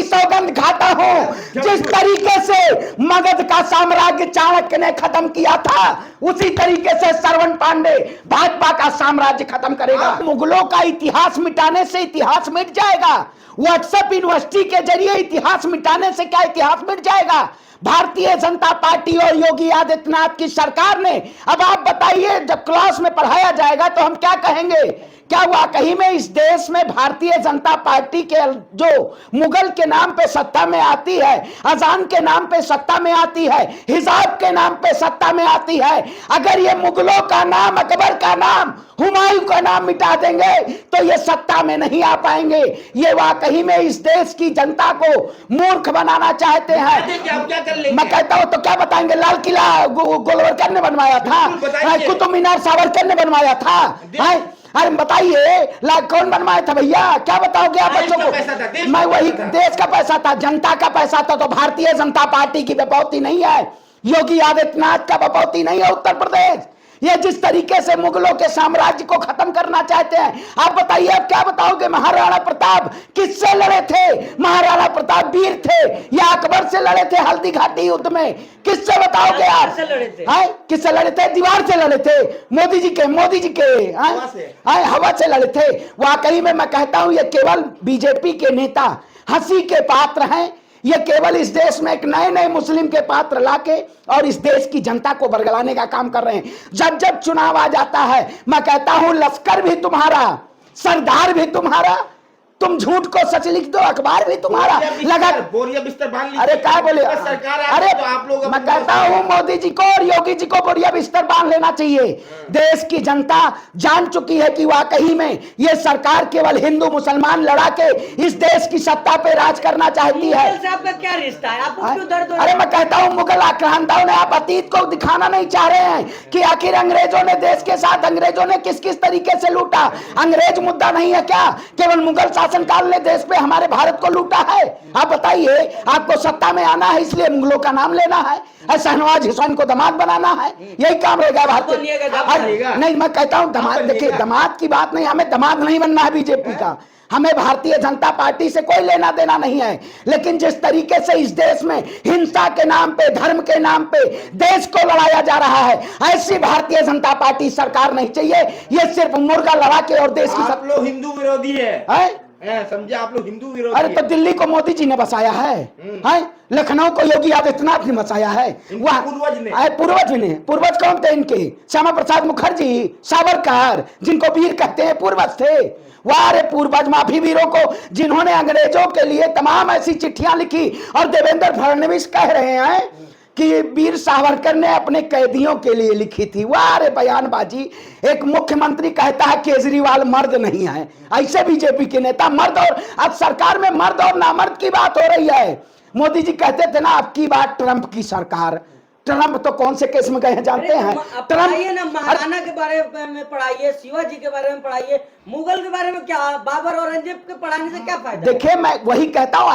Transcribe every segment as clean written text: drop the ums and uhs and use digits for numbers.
की सौगंध खाता हूं, जिस तरीके से मगध का साम्राज्य चाणक्य ने खत्म किया था उसी तरीके से श्रवण पांडे भाजपा का साम्राज्य खत्म करेगा। मुगलों का इतिहास मिटाने से इतिहास मिट जाएगा? व्हाट्सएप यूनिवर्सिटी के जरिए इतिहास मिटाने से क्या इतिहास मिट जाएगा? भारतीय जनता पार्टी और योगी आदित्यनाथ की सरकार ने, अब आप बताइए, जब क्लास में पढ़ाया जाएगा तो हम क्या कहेंगे? क्या वाकई में इस देश में भारतीय जनता पार्टी के जो मुगल के नाम पे सत्ता में आती है, अजान के नाम पे सत्ता में आती है, हिजाब के नाम पे सत्ता में आती है, अगर ये मुगलों का नाम, अकबर का नाम, हुमायूं का नाम मिटा देंगे तो ये सत्ता में नहीं आ पाएंगे? ये वाकई में इस देश की जनता को मूर्ख बनाना चाहते हैं। मैं कहता हूं तो क्या बताएंगे? लाल किला गोलवरकर ने बनवाया था, कुतुब मीनार सावरकर ने बनवाया था। अरे बताइए, कौन बनवाया था भैया? क्या बताओगे आप बच्चों को? मैं वही, देश का पैसा था, जनता का पैसा था। तो भारतीय जनता पार्टी की बपौती नहीं है, योगी आदित्यनाथ का बपौती नहीं है उत्तर प्रदेश। ये जिस तरीके से मुगलों के साम्राज्य को खत्म करना चाहते हैं, आप बताइए, आप क्या बताओगे? महाराणा प्रताप किससे लड़े थे? महाराणा प्रताप वीर थे या अकबर से लड़े थे हल्दी घाटी युद्ध में? किससे बताओगे आप? किससे लड़े थे? दीवार से लड़े थे। मोदी जी के हवा से लड़े थे। वाकई में मैं कहता हूं ये केवल बीजेपी के नेता हंसी के पात्र हैं। ये केवल इस देश में एक नए नए मुस्लिम के पात्र लाके और इस देश की जनता को बरगलाने का काम कर रहे हैं। जब जब चुनाव आ जाता है, मैं कहता हूं लश्कर भी तुम्हारा, सरदार भी तुम्हारा, तुम झूठ को सच लिख दो, अखबार भी तुम्हारा लगा। बोरिया बिस्तर बांध लीजिए। अरे क्या बोले सरकार? अरे तो आप लोग, मैं कहता हूं मोदी जी को और योगी जी को बोरिया बिस्तर बांध लेना चाहिए। देश की जनता जान चुकी है कि वाकई में ये सरकार केवल हिंदू मुसलमान लड़ा के इस देश की सत्ता पे राज करना चाहती है। आपका क्या रिश्ता है? आपको क्यों दर्द? अरे मैं कहता हूं मुगल आक्रांताओं ने, आप अतीत को दिखाना नहीं चाह रहे हैं कि आखिर अंग्रेजों ने देश के साथ, अंग्रेजों ने किस किस तरीके से लूटा। अंग्रेज मुद्दा नहीं है क्या? केवल मुगल काल ने देश पे हमारे भारत को लूटा है। आप बताइए, आपको सत्ता में आना है इसलिए मुगलों का नाम लेना है, शहनवाज हुसैन को दामाद बनाना है, यही काम रहेगा भारतीय? नहीं, मैं कहता हूं दामाद, देखिए दामाद की बात नहीं, हमें दामाद नहीं बनना है बीजेपी का, हमें भारतीय जनता पार्टी से कोई लेना देना नहीं है। लेकिन जिस तरीके से इस देश में हिंसा के नाम पे, धर्म के नाम पे देश को लड़ाया जा रहा है, ऐसी भारतीय जनता पार्टी सरकार नहीं चाहिए। ये सिर्फ मुर्गा लड़ा के और देश की, आप लोग हिंदू विरोधी है समझे? आप लोग हिंदू विरोधी। अरे तो दिल्ली को मोदी जी ने बसाया है, लखनऊ को योगी आदित्यनाथ ने बसाया है, वह पूर्वज कौन थे इनके? श्यामा प्रसाद मुखर्जी, सावरकर, जिनको वीर कहते हैं, पूर्वज थे। वारे पूर्वज माफी वीरों को, जिन्होंने अंग्रेजों के लिए तमाम ऐसी चिट्ठियां लिखी और देवेंद्र फडणवीस कह रहे हैं कि वीर सावरकर ने अपने कैदियों के लिए लिखी थी। वारे बयानबाजी। एक मुख्यमंत्री कहता है केजरीवाल मर्द नहीं है, ऐसे बीजेपी के नेता मर्द, और अब सरकार में मर्द और नामर्द की बात हो रही है। मोदी जी कहते थे ना, अब की बात ट्रंप की सरकार। ट्रंप तो कौन से केस में गए हैं जानते हैं? पढ़ाइए ना, महाराणा के बारे में पढ़ाइए, शिवाजी के बारे में पढ़ाइए, मुगल के बारे में क्या, बाबर औरंगजेब के पढ़ाने से क्या फायदा? देखिए, मैं वही कहता हूं,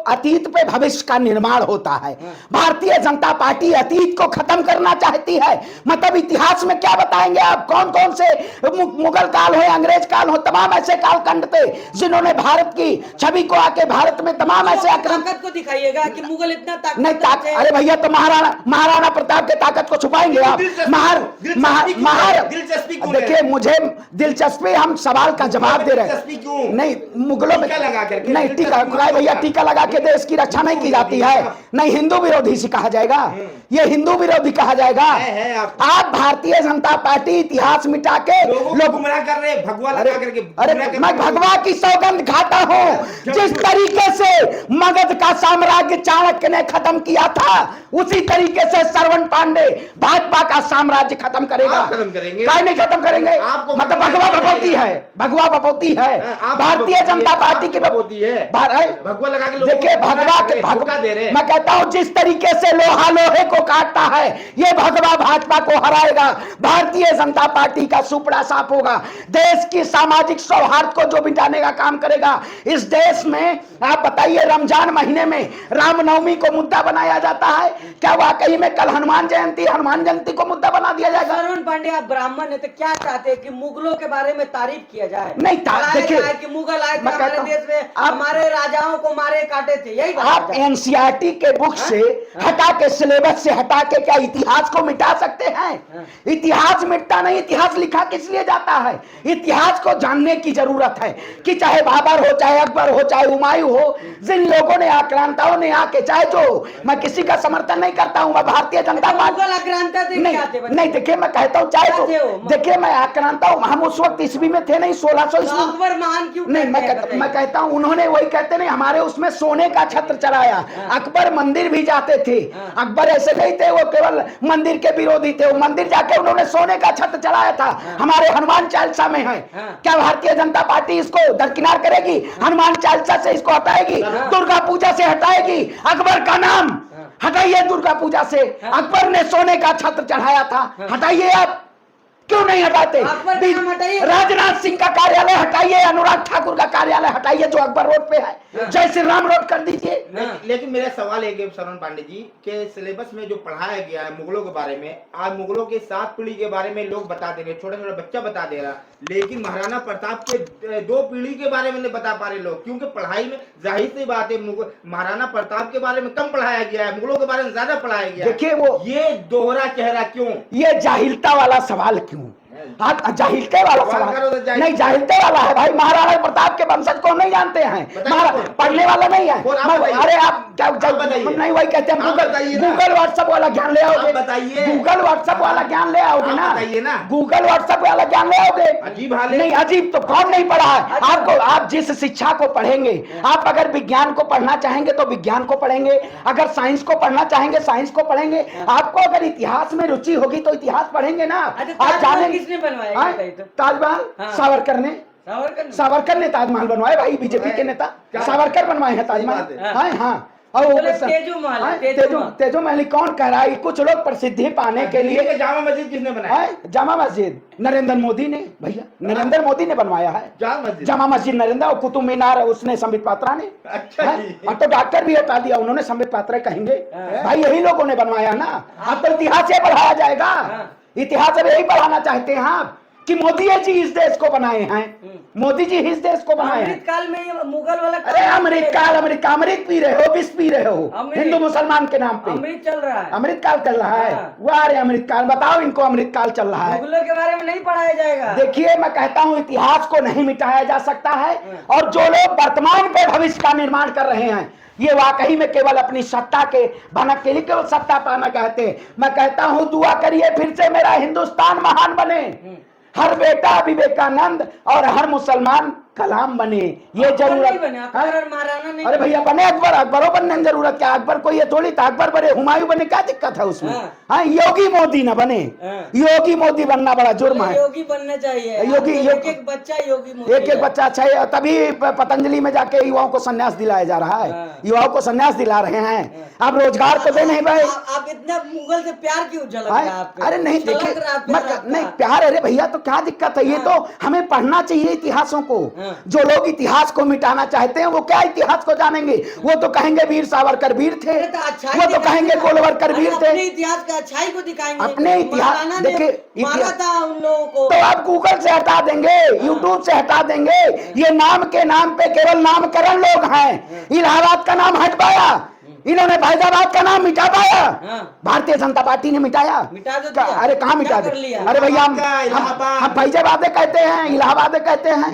अतीत पे भविष्य का निर्माण होता है। भारतीय जनता पार्टी अतीत को खत्म करना चाहती है। मतलब इतिहास में क्या बताएंगे आप? कौन कौन से मुगल काल हो, अंग्रेज काल हो, तमाम ऐसे कालखंड थे जिन्होंने भारत की छवि को आके भारत में तमाम ऐसे ताकत को दिखाइएगा कि मुगल इतना ताकत नहीं। अरे भैया, तो महाराणा प्रताप के ताकत को छुपाएंगे आप? देखिए, मुझे दिलचस्पी, हम सवाल का जवाब दे रहे हैं। नहीं, मुगलों में नहीं, टीका भैया, टीका लगा के देश की रक्षा नहीं की जाती है। नहीं, हिंदू विरोधी से कहा जाएगा, ये हिंदू विरोधी कहा जाएगा। आप भारतीय जनता पार्टी इतिहास मिटा के लोग गुमराह कर रहे हैं, भगवा लगा करके। अरे मैं भगवा की सौगंध खाता हूं। जिस तरीके से मगध का साम्राज्य चाणक्य ने खत्म किया था उसी तरीके से श्रवण पांडे भाजपा का साम्राज्य खत्म करेगा। खत्म करेंगे? नहीं खत्म करेंगे। मतलब भगवा बपौती है, भगवा बपौती है, भारतीय जनता पार्टी की बपौती है। भगवा लगा के देखिए, भगवा दे रहे हैं। मैं कहता हूं जिस तरीके से लोहा लोहे को काटता है, ये भगवा भाजपा को हराएगा। भारतीय जनता पार्टी का सुपड़ा साफ होगा, देश की सामाजिक सौहार्द को जो मिटाने का काम करेगा। इस देश में आप बताइए, रमजान महीने में रामनवमी को मुद्दा बनाया जाता है, क्या वाकई में कल हनुमान जयंती को मुद्दा बना दिया जाएगा? श्रवण पांडे, आप ब्राह्मण है तो क्या चाहते हैं कि मुगलों के बारे में तारीफ किया जाए? नहीं, बताया देखिए, जाए कि मुगल आए थे मैं हमारे कहता हूं, देश में, आप- हमारे राजाओं को मारे काटे थे, यही बताया आप जाए। एनसीईआरटी के बुक से हटा के, सिलेबस से हटा के क्या इतिहास को मिटा सकते हैं? इतिहास मिटता नहीं, इतिहास लिखा किस लिए जाता है? इतिहास को जानने की जरूरत है कि चाहे बाबर हो, चाहे अकबर हो, चाहे हुमायूं हो, जिन लोगों ने, आक्रांताओं ने आके, चाहे जो, मैं किसी का समर्थन नहीं करता हूं, मैं भारतीय जनता तो पार्टी मुगल आक्रांता थे, क्या थे? नहीं, देखिए मैं कहता हूं, चाहे क्या थे तो वो? देखिए मैं आक्रांता हूं, हम उस वक्त ईस्वी में थे नहीं, 1600 तो ईस्वी। अकबर महान क्यों नहीं, कहते हैं, बताइए? मैं कहता हूं, उन्होंने वही कहते नहीं, हमारे उसमें सोने का छत्र चढ़ाया। अकबर मंदिर भी जाते थे, अकबर ऐसे नहीं थे वो केवल मंदिर के विरोधी थे, वो मंदिर जाके उन्होंने सोने का छत्र चढ़ाया था। हमारे हनुमान चालीसा में है। क्या भारतीय जनता पार्टी इसको दरकिनार करेगी? हनुमान चालीसा से इसको हटाएगी? दुर्गा पूजा से हटाएगी? अकबर का नाम हटाइए दुर्गा पूजा से। अकबर ने सोने का छत्र चढ़ाया था, हटाइए। आप क्यों नहीं हटाते? अकबर का नाम हटाइए। राजनाथ सिंह का कार्यालय हटाइए, अनुराग ठाकुर का कार्यालय हटाइए जो अकबर रोड पे है, जय श्री राम रोड कर दीजिए। लेकिन मेरा सवाल एक है शरण पांडे जी के सिलेबस में जो पढ़ाया गया है मुगलों के बारे में, आज मुगलों के 7 पीढ़ी के बारे में लोग बता दे रहे, छोटा छोटा बच्चा बता दे रहा, लेकिन महाराणा प्रताप के 2 पीढ़ी के बारे में नहीं बता पा रहे लोग, क्योंकि पढ़ाई में जाहिर सी बात है महाराणा प्रताप के बारे में कम पढ़ाया गया है, मुगलों के बारे में ज्यादा पढ़ाया गया है। देखिए वो ये दोहरा चेहरा क्यों? ये जाहिलता वाला सवाल क्यों? जाहिलते वाला सवाल नहीं, जाहिलते वाला है भाई। महाराणा प्रताप के वंशज को नहीं जानते हैं, पढ़ने वाला नहीं है। अरे आप क्या नहीं, वही कहते हैं गूगल व्हाट्सएप वाला ज्ञान ले आओगे, गूगल व्हाट्सएप वाला ज्ञान ले आओगे ना, गूगल व्हाट्सएप वाला ज्ञान ले आओगे। अजीब हाल है। नहीं, अजीब तो कौन नहीं पढ़ा है आपको? आप जिस शिक्षा को पढ़ेंगे, आप अगर विज्ञान को पढ़ना चाहेंगे तो विज्ञान को पढ़ेंगे, अगर साइंस को पढ़ना चाहेंगे साइंस को पढ़ेंगे, आपको अगर इतिहास में रुचि होगी तो इतिहास पढ़ेंगे ना। आप जानेंगे किसने बनवाया ताजमहल? सावरकर ने, सावरकर ने ताजमहल बनवाए भाई, बीजेपी के नेता सावरकर बनवाए हैं ताजमहल। हाँ, और तेजो महल कौन कह रहा है? कुछ लोग प्रसिद्धि पाने के लिए। जामा मस्जिद किसने बनाया? जामा मस्जिद नरेंद्र मोदी ने, भैया नरेंद्र मोदी ने बनवाया है जामा मस्जिद। नरेंद्र, और कुतुब मीनार उसने संबित पात्रा ने। अच्छा, और तो डॉक्टर भी हटा दिया उन्होंने, संबित पात्रा कहेंगे भाई, यही लोगों ने बनवाया ना। अब तो इतिहास से पढ़ाया जाएगा, इतिहास अब यही पढ़ाना चाहते हैं आप कि मोदी जी इस देश को बनाए हैं, मोदी जी इस देश को बनाए हैं। अमृतकाल में ये मुगल वाला, अरे अमृतकाल, अमृत पी रहे हो, विष पी रहे हो हिंदू मुसलमान के नाम पे। अमृत चल रहा है, अमृतकाल चल रहा है। वाह रे अमृतकाल, बताओ इनको अमृतकाल चल रहा है। मुगलों के बारे में नहीं पढ़ाया जाएगा। देखिए मैं कहता हूँ इतिहास को नहीं मिटाया जा सकता है, और जो लोग वर्तमान पे भविष्य का निर्माण कर रहे हैं ये वाकई में केवल अपनी सत्ता के भनक के लिए केवल सत्ता पाना कहते हैं। मैं कहता हूँ दुआ करिए फिर से मेरा हिंदुस्तान महान बने, हर बेटा विवेकानंद और हर मुसलमान कलाम बने, ये जरूरत। अरे भैया बने अकबर, अकबरों बनने की जरूरत क्या? अकबर को ये थोड़ी था, अकबर बने, हुमायूं बने, क्या दिक्कत है उसमें? हाँ, योगी मोदी न बने, योगी मोदी बनना बड़ा जुर्म है। योगी बनना चाहिए, योगी, एक बच्चा योगी मोदी, एक बच्चा अच्छा है। तभी पतंजलि में जाके युवाओं को संन्यास दिलाया जा रहा है, युवाओं को संन्यास दिला रहे हैं। आप रोजगार तो दे नहीं भाई। आप इतना मुगल से प्यार क्यों झलक रहा है आपको? अरे नहीं, देखिए नहीं प्यार, अरे भैया तो क्या दिक्कत है? ये तो हमें पढ़ना चाहिए इतिहासों को। जो लोग इतिहास को मिटाना चाहते हैं वो क्या इतिहास को जानेंगे? वो तो कहेंगे वीर सावरकर वीर थे, वो तो कहेंगे गोलवरकर वीर थे। अपने इतिहास का अच्छाई को दिखाएंगे, अपने इतिहास देखिए, मारा था उन लोगों को। तो आप गूगल से हटा देंगे, यूट्यूब से हटा देंगे। ये नाम के नाम पे केवल नामकरण लोग हैं। इलाहाबाद का नाम हट पाया, इन्होंने फैजाबाद का नाम मिटा पाया, भारतीय जनता पार्टी ने मिटा दो। अरे कहाँ मिटा दे? अरे भैया हम फैजाबाद कहते हैं, इलाहाबाद कहते हैं,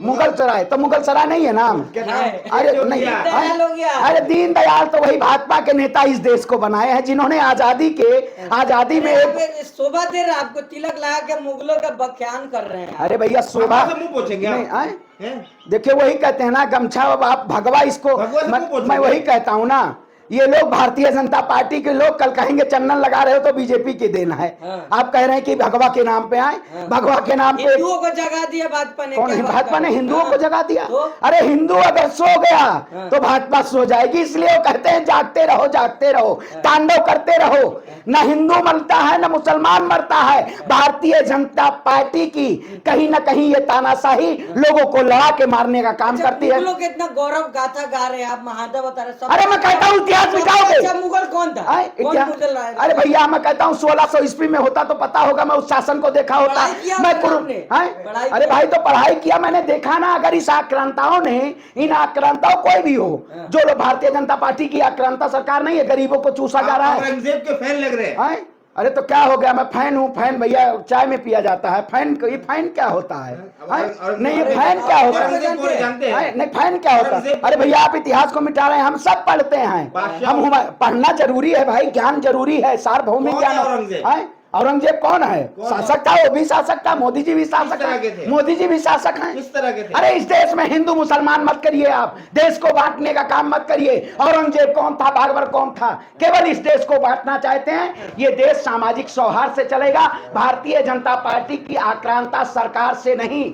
मुगल सराय तो मुगल सराय नहीं है नाम। अरे नहीं, अरे दीनदयाल तो वही भाजपा के नेता इस देश को बनाए हैं जिन्होंने आजादी में शोभा दे रहे, आपको तिलक लगा के मुगलों का बख्यान कर रहे हैं। अरे भैया शोभा देखिए, वही कहते हैं ना गमछा, आप भगवा इसको, मैं वही कहता हूँ ना ये लोग भारतीय जनता पार्टी के लोग कल कहेंगे चंदन लगा रहे हो तो बीजेपी की देन है। हाँ। आप कह रहे हैं कि भगवा के नाम पे आए, हाँ। भगवा के नाम पे हिंदुओं को जगा दिया भाजपा ने। कौन क्या है? बात भाजपा ने कर रहे हो? हिंदुओं को हाँ। जगा दिया? तो? अरे हिंदू अगर सो गया हाँ। तो भाजपा सो जाएगी, इसलिए वो कहते हैं जागते रहो, जागते रहो, तांडव करते रहो। न हिंदू मरता है न मुसलमान मरता है, भारतीय जनता पार्टी की कहीं ना कहीं ये तानाशाही लोगों को लड़ा के मारने का काम अच्छा, करती है। मुगलों के इतना गौरव गाथा गा रहे हैं आप, महादेव बता रहे हैं। अरे मैं कहता हूँ इतिहास मिटाओगे। अच्छा मुगल कौन था? आए, कौन क्या? मुगल रहा है? अरे भैया मैं कहता हूँ 1600 ईस्वी में होता तो पता होगा, मैं उस शासन को देखा होता। पढ़ाई किया मैं होगा आपने? पढ़ाई अरे किया? भाई तो पढ़ाई किया, मैंने देखा ना। अगर इस आक्रांताओं ने, इन आक्रांताओं कोई भी हो, जो लोग भारतीय जनता पार्टी की आक्रांता सरकार नहीं है, गरीबों को चूसा जा रहा है। औरंगजेब के फैन लग रहे हैं। आए? अरे तो क्या हो गया, मैं फैन हूँ। फैन भैया चाय में पिया जाता है, फैन ये फैन क्या होता है? नहीं ये फैन क्या होता है? औरंगजेब को जानते हैं? नहीं फैन क्या होता है? अरे भैया आप इतिहास को मिटा रहे हैं, हम सब पढ़ते हैं। पढ़ना जरूरी है भाई, ज्ञान जरूरी है, सार्वभौमिक कौन है ज्ञान। औरंगजेब? औरंगजेब कौन है? शासक था, वो भी शासक था, मोदी जी भी शासक तरह के थे? है, मोदी जी भी शासक हैं। किस तरह के थे? अरे इस देश में हिंदू मुसलमान मत करिए, आप देश को बांटने का काम मत करिए। औरंगजेब कौन था, बाबर कौन था? केवल इस देश को बांटना चाहते हैं। ये देश सामाजिक सौहार्द से चलेगा, भारतीय जनता पार्टी की आक्रांता सरकार से नहीं।